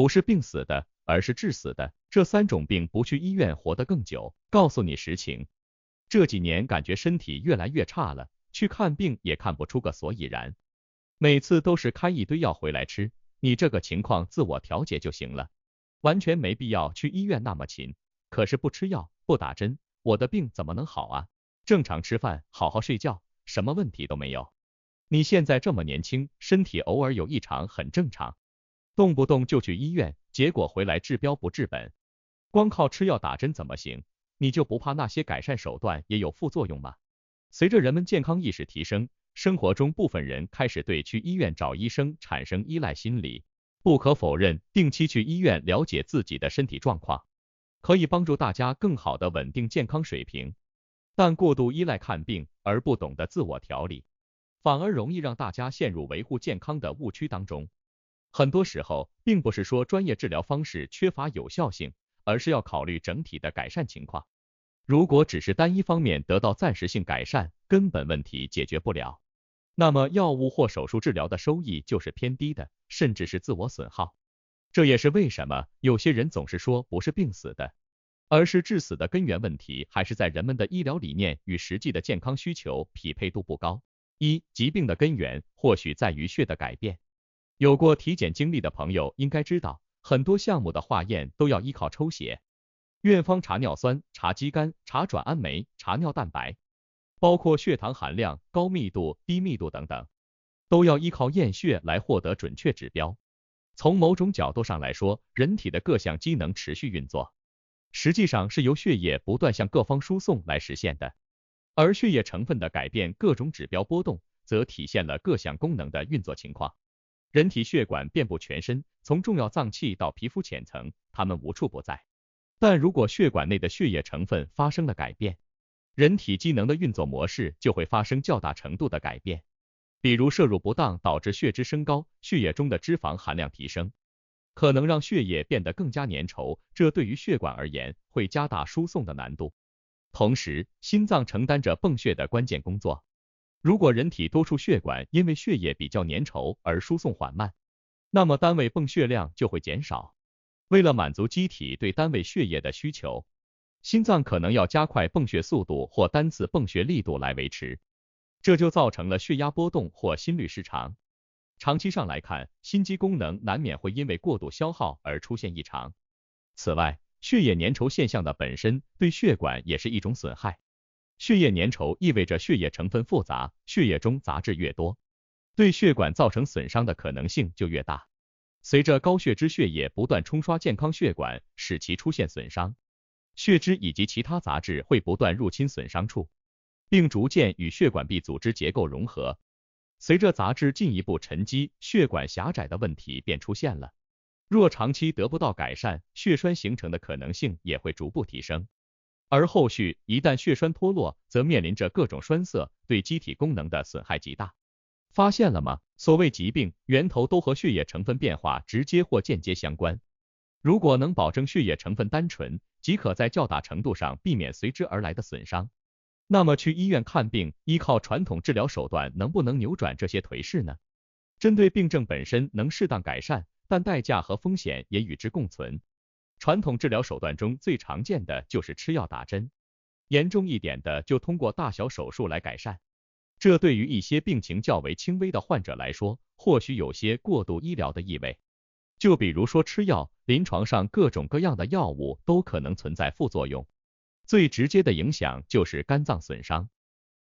不是病死的，而是致死的。这3种病不去医院活得更久。告诉你实情，这几年感觉身体越来越差了，去看病也看不出个所以然，每次都是开一堆药回来吃，你这个情况自我调节就行了，完全没必要去医院那么勤。可是不吃药，不打针，我的病怎么能好啊？正常吃饭，好好睡觉，什么问题都没有。你现在这么年轻，身体偶尔有异常很正常，动不动就去医院，结果回来治标不治本，光靠吃药打针怎么行？你就不怕那些改善手段也有副作用吗？随着人们健康意识提升，生活中部分人开始对去医院找医生产生依赖心理。不可否认，定期去医院了解自己的身体状况，可以帮助大家更好的稳定健康水平。但过度依赖看病而不懂得自我调理，反而容易让大家陷入维护健康的误区当中。很多时候，并不是说专业治疗方式缺乏有效性，而是要考虑整体的改善情况。如果只是单一方面得到暂时性改善，根本问题解决不了，那么药物或手术治疗的收益就是偏低的，甚至是自我损耗。这也是为什么有些人总是说不是病死的，而是致死的根源问题还是在人们的医疗理念与实际的健康需求匹配度不高。疾病的根源或许在于血的改变。有过体检经历的朋友应该知道，很多项目的化验都要依靠抽血。院方查尿酸、查肌酐、查转氨酶、查尿蛋白，包括血糖含量、高密度、低密度等等，都要依靠验血来获得准确指标。从某种角度上来说，人体的各项机能持续运作，实际上是由血液不断向各方输送来实现的。而血液成分的改变，各种指标波动，则体现了各项功能的运作情况。人体血管遍布全身，从重要脏器到皮肤浅层，它们无处不在。但如果血管内的血液成分发生了改变，人体机能的运作模式就会发生较大程度的改变。比如摄入不当导致血脂升高，血液中的脂肪含量提升，可能让血液变得更加粘稠，这对于血管而言会加大输送的难度。同时，心脏承担着泵血的关键工作。如果人体多处血管因为血液比较粘稠而输送缓慢，那么单位泵血量就会减少。为了满足机体对单位血液的需求，心脏可能要加快泵血速度或单次泵血力度来维持，这就造成了血压波动或心律失常。长期上来看，心肌功能难免会因为过度消耗而出现异常。此外，血液粘稠现象的本身对血管也是一种损害。血液粘稠意味着血液成分复杂，血液中杂质越多，对血管造成损伤的可能性就越大。随着高血脂血液不断冲刷健康血管，使其出现损伤，血脂以及其他杂质会不断入侵损伤处，并逐渐与血管壁组织结构融合。随着杂质进一步沉积，血管狭窄的问题便出现了。若长期得不到改善，血栓形成的可能性也会逐步提升。而后续一旦血栓脱落，则面临着各种栓塞，对机体功能的损害极大。发现了吗？所谓疾病源头都和血液成分变化直接或间接相关。如果能保证血液成分单纯，即可在较大程度上避免随之而来的损伤。那么去医院看病，依靠传统治疗手段能不能扭转这些颓势呢？针对病症本身能适当改善，但代价和风险也与之共存。传统治疗手段中最常见的就是吃药打针，严重一点的就通过大小手术来改善。这对于一些病情较为轻微的患者来说，或许有些过度医疗的意味。就比如说吃药，临床上各种各样的药物都可能存在副作用，最直接的影响就是肝脏损伤。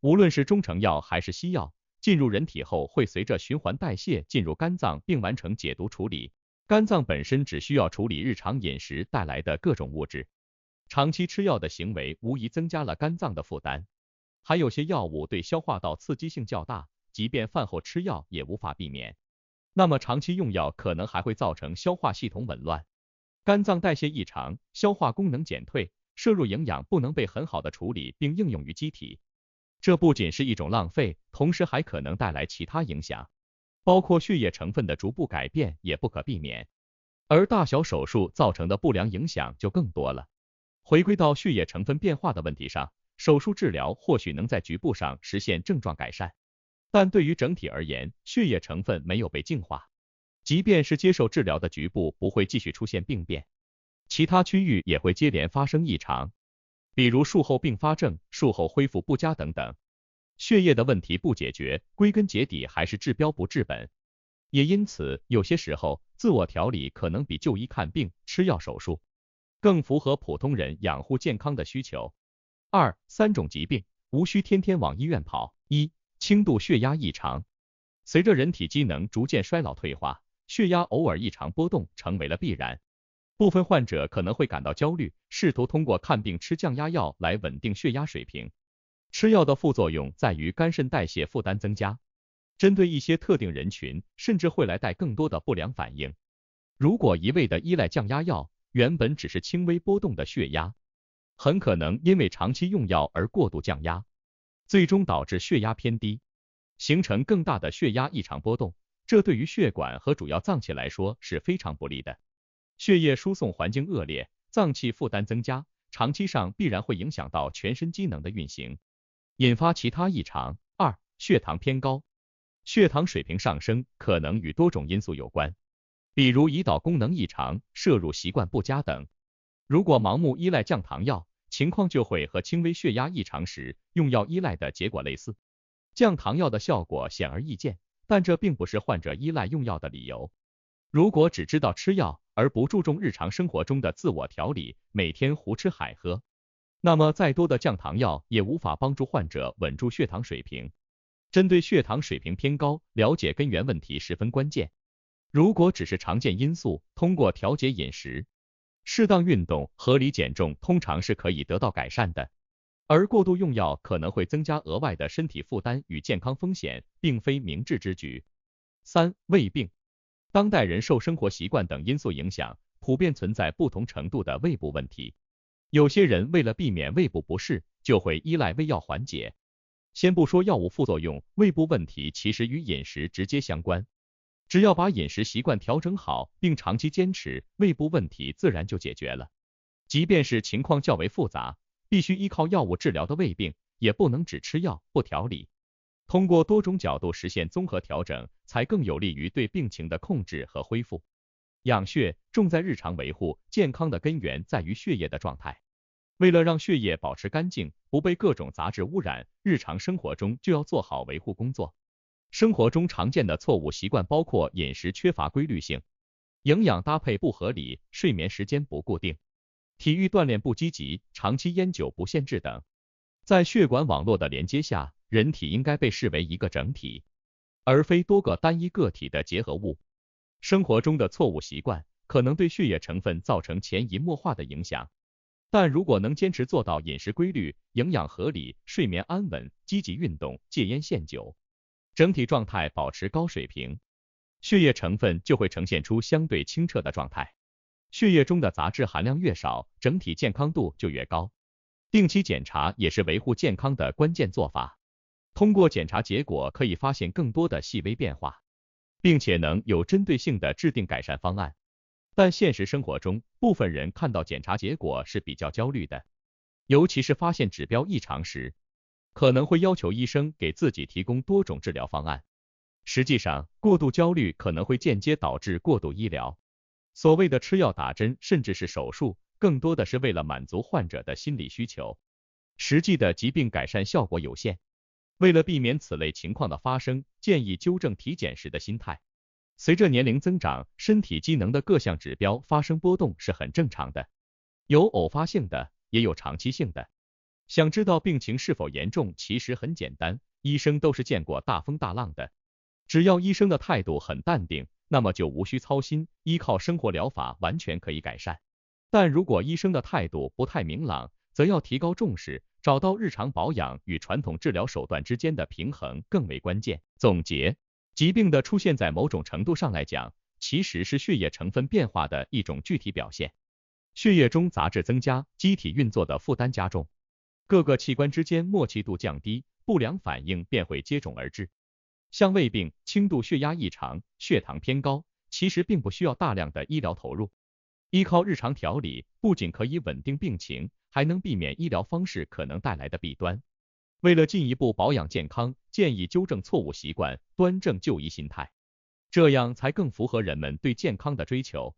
无论是中成药还是西药，进入人体后会随着循环代谢进入肝脏并完成解毒处理。肝脏本身只需要处理日常饮食带来的各种物质，长期吃药的行为无疑增加了肝脏的负担。还有些药物对消化道刺激性较大，即便饭后吃药也无法避免。那么长期用药可能还会造成消化系统紊乱，肝脏代谢异常，消化功能减退，摄入营养不能被很好的处理并应用于机体。这不仅是一种浪费，同时还可能带来其他影响，包括血液成分的逐步改变也不可避免。而大小手术造成的不良影响就更多了。回归到血液成分变化的问题上，手术治疗或许能在局部上实现症状改善，但对于整体而言，血液成分没有被净化，即便是接受治疗的局部不会继续出现病变，其他区域也会接连发生异常，比如术后并发症、术后恢复不佳等等。血液的问题不解决，归根结底还是治标不治本。也因此，有些时候自我调理可能比就医看病、吃药手术更符合普通人养护健康的需求。3种疾病无需天天往医院跑。1、轻度血压异常。随着人体机能逐渐衰老退化，血压偶尔异常波动成为了必然。部分患者可能会感到焦虑，试图通过看病吃降压药来稳定血压水平。吃药的副作用在于肝肾代谢负担增加，针对一些特定人群，甚至会来带更多的不良反应。如果一味的依赖降压药，原本只是轻微波动的血压，很可能因为长期用药而过度降压，最终导致血压偏低，形成更大的血压异常波动，这对于血管和主要脏器来说是非常不利的。血液输送环境恶劣，脏器负担增加，长期上必然会影响到全身机能的运行，引发其他异常。2、血糖偏高。血糖水平上升可能与多种因素有关，比如胰岛功能异常、摄入习惯不佳等。如果盲目依赖降糖药，情况就会和轻微血压异常时用药依赖的结果类似。降糖药的效果显而易见，但这并不是患者依赖用药的理由。如果只知道吃药而不注重日常生活中的自我调理，每天胡吃海喝，那么再多的降糖药也无法帮助患者稳住血糖水平。针对血糖水平偏高，了解根源问题十分关键。如果只是常见因素，通过调节饮食、适当运动、合理减重，通常是可以得到改善的。而过度用药可能会增加额外的身体负担与健康风险，并非明智之举。3、胃病。当代人受生活习惯等因素影响，普遍存在不同程度的胃部问题。有些人为了避免胃部不适，就会依赖胃药缓解。先不说药物副作用，胃部问题其实与饮食直接相关。只要把饮食习惯调整好，并长期坚持，胃部问题自然就解决了。即便是情况较为复杂，必须依靠药物治疗的胃病，也不能只吃药不调理。通过多种角度实现综合调整，才更有利于对病情的控制和恢复。养血重在日常维护，健康的根源在于血液的状态。为了让血液保持干净，不被各种杂质污染，日常生活中就要做好维护工作。生活中常见的错误习惯包括饮食缺乏规律性、营养搭配不合理、睡眠时间不固定、体育锻炼不积极、长期烟酒不限制等。在血管网络的连接下，人体应该被视为一个整体，而非多个单一个体的结合物。生活中的错误习惯可能对血液成分造成潜移默化的影响，但如果能坚持做到饮食规律、营养合理、睡眠安稳、积极运动、戒烟限酒，整体状态保持高水平，血液成分就会呈现出相对清澈的状态。血液中的杂质含量越少，整体健康度就越高。定期检查也是维护健康的关键做法。通过检查结果可以发现更多的细微变化，并且能有针对性的制定改善方案。但现实生活中，部分人看到检查结果是比较焦虑的，尤其是发现指标异常时，可能会要求医生给自己提供多种治疗方案。实际上，过度焦虑可能会间接导致过度医疗。所谓的吃药打针，甚至是手术，更多的是为了满足患者的心理需求，实际的疾病改善效果有限。为了避免此类情况的发生，建议纠正体检时的心态。随着年龄增长，身体机能的各项指标发生波动是很正常的，有偶发性的，也有长期性的。想知道病情是否严重，其实很简单，医生都是见过大风大浪的。只要医生的态度很淡定，那么就无需操心，依靠生活疗法完全可以改善。但如果医生的态度不太明朗，则要提高重视，找到日常保养与传统治疗手段之间的平衡更为关键。总结，疾病的出现在某种程度上来讲，其实是血液成分变化的一种具体表现。血液中杂质增加，机体运作的负担加重，各个器官之间默契度降低，不良反应便会接踵而至。像胃病、轻度血压异常、血糖偏高，其实并不需要大量的医疗投入。依靠日常调理，不仅可以稳定病情，还能避免医疗方式可能带来的弊端。为了进一步保养健康，建议纠正错误习惯，端正就医心态。这样才更符合人们对健康的追求。